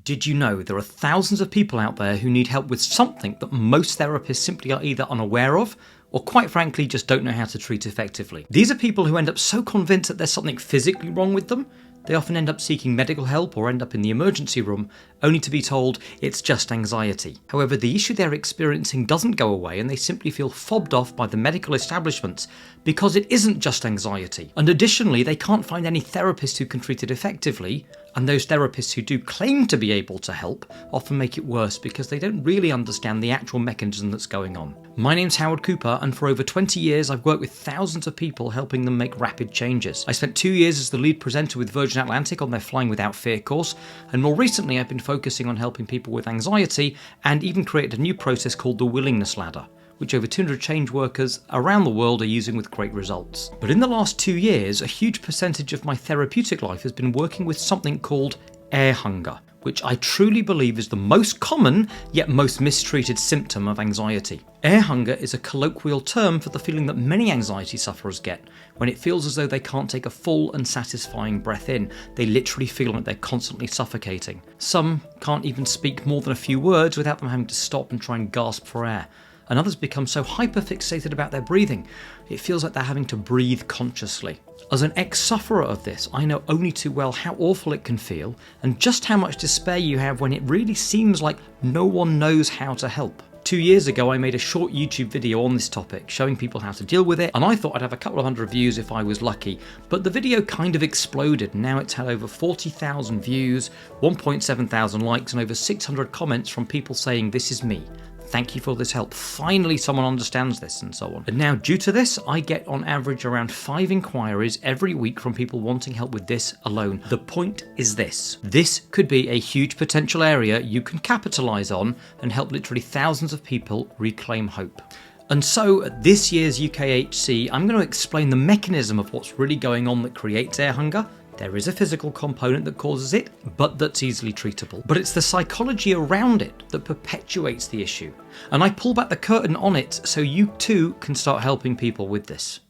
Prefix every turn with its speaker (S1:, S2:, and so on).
S1: Did you know there are thousands of people out there who need help with something that most therapists simply are either unaware of or quite frankly just don't know how to treat effectively? These are people who end up so convinced that there's something physically wrong with them, they often end up seeking medical help or end up in the emergency room only to be told it's just anxiety. However, the issue they're experiencing doesn't go away and they simply feel fobbed off by the medical establishments because it isn't just anxiety. And additionally, they can't find any therapist who can treat it effectively, and those therapists who do claim to be able to help often make it worse because they don't really understand the actual mechanism that's going on. My name's Howard Cooper, and for over 20 years I've worked with thousands of people helping them make rapid changes. I spent 2 years as the lead presenter with Virgin Atlantic on their Flying Without Fear course, and more recently I've been focusing on helping people with anxiety and even created a new process called the Willingness Ladder, which over 200 change workers around the world are using with great results. But in the last 2 years, a huge percentage of my therapeutic life has been working with something called air hunger, which I truly believe is the most common yet most mistreated symptom of anxiety. Air hunger is a colloquial term for the feeling that many anxiety sufferers get when it feels as though they can't take a full and satisfying breath in. They literally feel like they're constantly suffocating. Some can't even speak more than a few words without them having to stop and try and gasp for air. And others become so hyperfixated about their breathing, it feels like they're having to breathe consciously. As an ex-sufferer of this, I know only too well how awful it can feel and just how much despair you have when it really seems like no one knows how to help. 2 years ago I made a short YouTube video on this topic showing people how to deal with it, and I thought I'd have a couple of hundred views if I was lucky, but the video kind of exploded and now it's had over 40,000 views, 1,700 likes and over 600 comments from people saying this is me. Thank you for this help. Finally someone understands this, and so on. And now due to this, I get on average around 5 inquiries every week from people wanting help with this alone. The point is this. This could be a huge potential area you can capitalize on and help literally thousands of people reclaim hope. And so at this year's UKHC, I'm going to explain the mechanism of what's really going on that creates air hunger. There is a physical component that causes it, but that's easily treatable. But it's the psychology around it that perpetuates the issue. And I pull back the curtain on it so you too can start helping people with this.